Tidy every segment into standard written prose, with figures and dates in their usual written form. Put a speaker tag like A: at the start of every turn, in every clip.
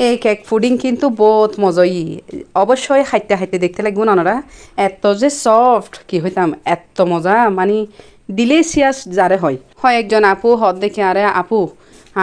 A: এই cake pudding কিন্তু বহুত মজাই অবশ্যই খাইতে খাইতে দেখতে লাগবে ওনারা এত যে সফট কি হইতাম এত মজা মানে ডিলিশিয়াস যারে হয় হয় একজন আপু হদ দেখে আরে আপু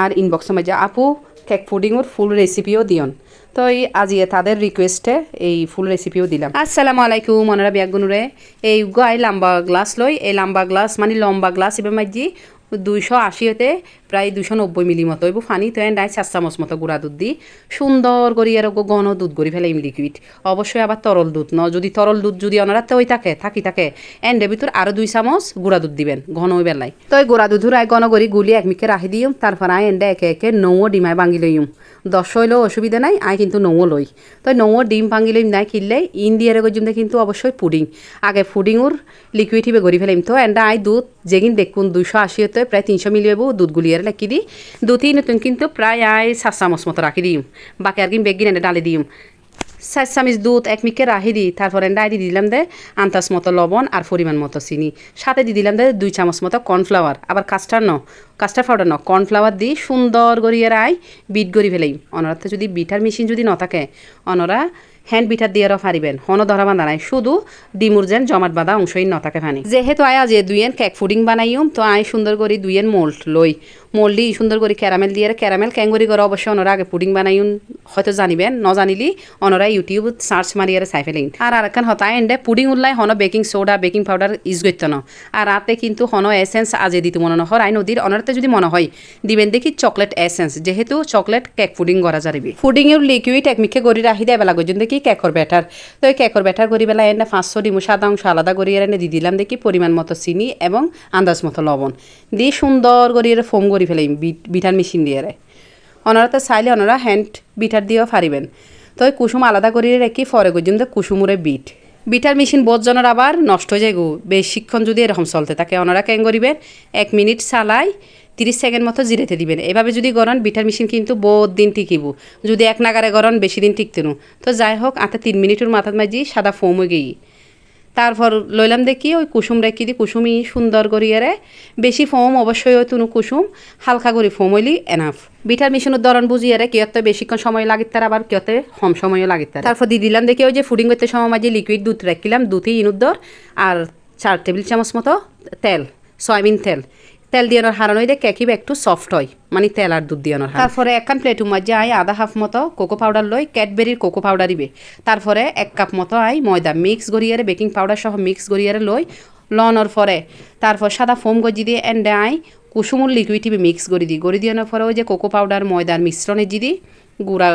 A: আর ইনবক্সে মাঝে আপু কেক পুডিংয়ের ফুল রেসিপিও দিয়ন তো এই আজিয়ে তাদের রিকোয়েস্টে এই ফুল রেসিপিও দিলাম। আসসালামু আলাইকুম ওনারা বিয়াগুনুরে এই গাই লম্বা গ্লাস লই এই লম্বা গ্লাস মানে লম্বা গ্লাস এবার মাঝি 280 প্রায় 290 মিলি মতো এবার ফানি তো এন্ডাই 4 চামচ মতো গুঁড়া দুধ দি সুন্দর করি আর ঘন দুধ করি ফেলে লিকুইড অবশ্যই আবার তরল দুধ ন যদি তরল দুধ যদি অনারাতে ওই থাকে এন্ডের ভিতর আরও 2 চামচ গুঁড়া দুধ দিবেন ঘন ওই বেলায় তো এই গুঁড়া দুধুর আয় ঘন করি গুলি একমিকে রাখি দিম তারপর আয় এন্ডে একে একে নৌ ডিমায় ভাঙি লইম 10 হইলেও অসুবিধা নাই আয় কিন্তু নৌ লই তো নৌ ডিম ভাঙি লইম নাই কিনলে ইন্ডিয়ারে গজুমতে কিন্তু অবশ্যই পুডিং আগে পুডিংর লিকুইড হিবে গড়ি ফেলাম তো এন্ডা আয় দুধ যেগিন দেখুন 280 প্রায় 300 মিলি হবো দুধ গুলিয়ারে লাকি দি দুধই নতুন কিন্তু প্রায় আয় 7 চামচ মতো রাখি দিম বাকি আর কি বেগিন এনে ডালি দিম 4 চামচ দুধ একমিকে রাখি দি তারপর এন্ডাই দি দিলাম দে আন্তাজ মতো লবণ আর পরিমাণ মতো চিনি সাথে দি দিলাম দে 2 চামচ মতো কর্নফ্লাওয়ার আবার কাস্টার্ড পাউডার কর্নফ্লাওয়ার দি সুন্দর গড়িয়ে আই বিট গড়ি ফেলাই অনরাতে যদি বিটার মেশিন যদি ন থাকে অনরা হ্যান্ড বিটার দিয়ে পারিবেন হন ধরা বাঁধা নাই শুধু ডিমুর যেন জমাট বাঁধা অংশই ন থাকে ফানি যেহেতু আয় আজ দুইয়েন কেক পুডিং বানাইম তো আয় সুন্দর করে দুইয়েন মোল্ড লই মোল্ডি সুন্দর করে ক্যারামেল দিয়ে ক্যারামেল ক্যাঙ্গুরি করে অবশ্যই অনরা আগে পুডিং বানাইম হয়তো জানিবেন ন জানিলি অনরা ইউটিউব সার্চ মারিয়ারে চাই ফেলেন আর আরেকখান হতায় এন্ডে পুডিং উল্লাই হন baking soda baking powder use করতে ন আর রাতে কিন্তু হন এসেন্স আজে দিতে মনে হয় আই নদীর অনরাতে যদি মনে হয় দিবেন দেখি চকলেট এসেন্স যেহেতু চকলেট কেক পুডিং করা যাবে পুডিংয়ের লিকুইড একমিকে গড়ি রাখি দেয় বেলা গজন দেখি কেকর ব্যাটার তো এই কেকর ব্যাটার করি বেলা এনে 500 ডিমু সাদা অংশ আলাদা করি এনে দিয়ে দিলাম দেখি পরিমাণ মতো চিনি এবং আন্দাজ মতো লবণ দিয়ে সুন্দর করি ফোম করি ফেলে বিটার মেশিন দিয়ে অনারা চাইলে অনারা হ্যান্ড বিটার দিয়েও পারিবেন তো এই কুসুম আলাদা করি রেখি ফরে গজন কুসুমুরে বিটার মেশিন বোধজনের আবার নষ্ট হয়ে যায় গো বেশিক্ষণ যদি এরকম চলতে থাকে ওনারা কেন করিবেন 1 মিনিট চালাই 30 সেকেন্ড মতো জিরেতে দিবেন এভাবে যদি গরন বিটার মেশিন কিন্তু বহুত দিন টিকিব যদি এক নাগারে গরন বেশি দিন টিকতে নো তো যাই হোক আতে 3 মিনিটের মাথার মাঝি সাদা ফোম হয়ে গেই তারপর লইলাম দেখি ওই কুসুম রেখি দি কুসুমই সুন্দর করিয়ারে বেশি ফোম অবশ্যই ওই তুনু কুসুম হালকা করে ফোম হইলি এনাফ বিটার মেশিনের ধরন বুঝিয়ারে কিয়তে বেশিক্ষণ সময় লাগিত তার আবার কিয়তে কম সময়ও লাগিত তার তারপর দিয়ে দিলাম দেখি ওই যে ফুডিং করতে সময় মাঝে লিকুইড দুধ রাখিলাম দুধই ইনুদ্দর আর 4 টেবিল চামচ মতো তেল সয়াবিন তেল দিয়ে হারানো দিয়ে কেকিবে একটু সফট হয় মানে তেল আর দুধ দিয়ে তারপরে একখান প্লেটের মাঝে আই আধা হাফ মতো কোকো পাউডার লই ক্যাডবেরির কোকো পাউডার দিবে তারপরে 1 কাপ মতো আই ময়দা মিক্স গড়িয়ারে বেকিং পাউডার সহ মিক্স গড়িয়ারে লই লনর পরে তারপর সাদা ফোম গজি দিয়ে এন্ডে আই কুসুমুর লিকুইড মিক্স গড়ি দিয়ে পরে ওই যে কোকো পাউডার ময়দার মিশ্রণে যদি গুঁড়া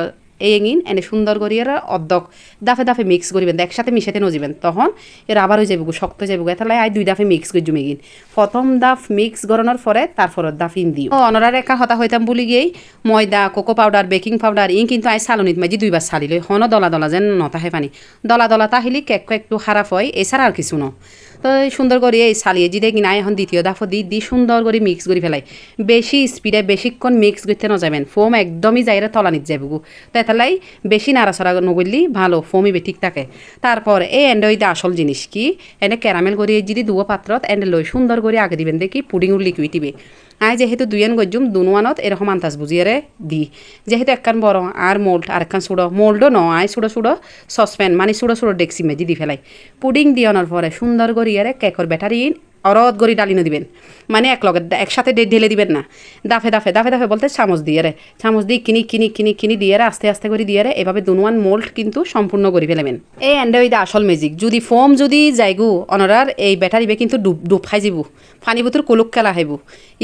A: এগিন এনে সুন্দর করিয়ার অর্ধক দাফে মিক্স করিবেন একসাথে মিশাতে নজিবেন তখন এর আবার হয়ে যাবো শক্ত যাবো এতালাই আই 2 দাফে মিক্স করে জুমেগিন প্রথম দাফ মিক্স গড়ানোর পরে তারপর দাফ ইন দিও অনরার একা হতা হইতাম বলি গিয়েই ময়দা কোকো পাউডার বেকিং পাউডার কিন্তু আই সালনিত মাঝি 2 বার সালি লই হন দলা যেন নতাহে পানি দলা তাহিলি কেক একটু খারাপ হয় এছাড়া আর কিছু ন তো সুন্দর করে এই সালিয়ে যদি কিনা এখন দ্বিতীয় দাফও দি সুন্দর করে মিক্স করে ফেলাই বেশি স্পিডে বেশিক্ষণ মিক্স করতে ন যাবেন ফোম একদমই যাইরে তলানিত যাবো তো এতালাই বেশি নাড়াচড়া নগরলি ভালো ফোমিবে ঠিক থাকে তারপর এই এন্ডে ওই আসল জিনিস কি এনে ক্যারামেল করে যদি দুয়ো পাত্রত এন্ডে লই সুন্দর করে আগে দিবেন দেখি পুডিংয়ের লিকুইড দিবে আয় যেহেতু দুইয়ান গজ্জুম দুনুয়ানত এরকম আন্তাজ বুঝিয়ারে দি যেহেতু একখান বড় আর মোল্ড আর একখান সুড়ো মোল্ডও ন আয় সুড়ো সসপ্যান মানে সুড়ো ডেক্সি মেজি দি ফেলাই পুডিং দিয়ানোর পরে সুন্দর করিয়ারে কেকর ব্যাটারি অরদ গড়ি ডালিনো দিবেন মানে একসাথে ঢেলে দিবেন না দাফে বলতে চামচ দিয়ে কিনি দিয়ে আস্তে করে দিয়ে এভাবে দুনুয়ান মোল্ড কিন্তু সম্পূর্ণ করে ফেলেবেন এই এন্ডে ওই আসল ম্যাজিক যদি ফোম যদি যাইগু অনরার এই ব্যাটারিবে কিন্তু ডুব খাই যাব পানি বুতুর কুলুক খেলা হাইব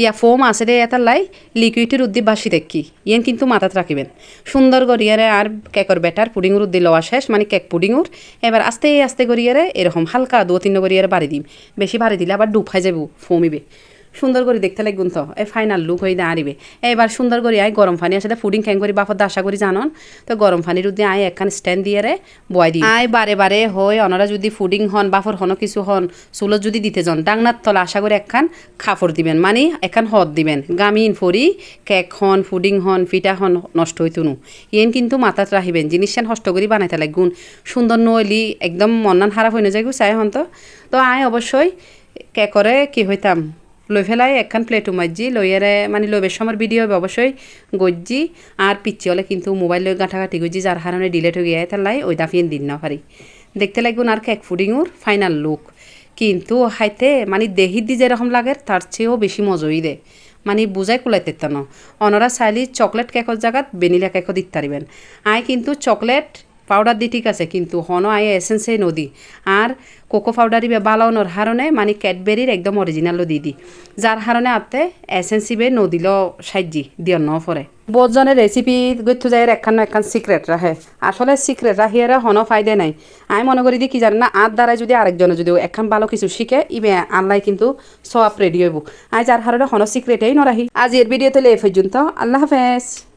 A: ইয়া ফোম আছে দে এটার লাই লিকুইডের উদ্দীপ বাসি দেখি ইয়েন কিন্তু মাথাত রাখিবেন সুন্দর করিয়ারে আর কেকর ব্যাটার পুডিংয়ের উদ্দি লওয়া শেষ মানে কেক পুডিংয়ের এবার আস্তে করিয়ারে এরকম হালকা 2-3 করিয়ারে বাড়ি দিম বেশি বাড়ি দিলে আবার ডুব খাই যাব ফোমিবে সুন্দর করে দেখতে লাগবেন তো এই ফাইনাল লুক হয়ে আনিবে এবার সুন্দর করে আয় গরম পানি আসলে ফুডিং খ্যাং করে বাফর আশা করি জানন তো গরম পানির উদ্দে আয় একখান স্ট্যান্ড দিয়ে বয় দিই আয় বারে হয় ওনারা যদি ফুডিং হন বাফর হন কিছু হন চুলত যদি দিতে যান ডাংনার তলা আশা করে একখান খাফর দিবেন মানে একখান হদ দিবেন গামিন ফরি কেক হন ফুডিং হন ফিটা হন নষ্ট হইতুনু ইয়েন কিন্তু মাথাত রাখিবেন জিনিসখান হষ্ট করে বানাইতে লাগুন সুন্দর নইলি একদম মন্নান খারাপ হয়ে না যায় চাই হন তো আয় অবশ্যই কেকরে কি হইতাম লই ফেলাই একখান প্লেটও মাজি লইয়ারে মানে লইবের সময় ভিডিও অবশ্যই গজ্জি আর পিচ্ছি হলে কিন্তু মোবাইল লই গাঁঠাগাঁঠি গজ্জি যার কারণে ডিলেট হয়ে গিয়ে তার লাই ওই দাফিয়ে দিন না পারি দেখতে লাগবে আর কেক ফুডিংওর ফাইনাল লুক কিন্তু হাইতে মানে দেহি দি যেরকম লাগে তার চেয়েও বেশি মজই দে মানে বুঝাই কুলাইতে ন অনরা চাইলি চকলেট কেকর জায়গাত ভেনিলা কেকও দিতে পারিবেন আয় কিন্তু চকলেট পাউডার দি ঠিক আছে কিন্তু হন আয় এসেন্সে নদী আর কোকো পাউডারি বালানোর হারণে মানে ক্যাডবেরির একদম অরিজিনালও দি যার হারণে আতে এসেন্সিবে নদিল সাহায্যি দিয় ন পরে বহুজনের রেসিপি গইথু যায় একখান সিক্রেট রাখে আসলে সিক্রেট রাখিয়ারে হন ফায়দে নাই আমি মনে করি কি জানি না আর দ্বারা যদি আরেকজনে যদি একখান ভালো কিছু শিখে ইবে আল্লাহ কিন্তু সব রেডি হইব আজ যার হারণে হন সিক্রেটেই নরাহি আজ এর ভিডিওতে লে পর্যন্ত আল্লাহ হাফেজ।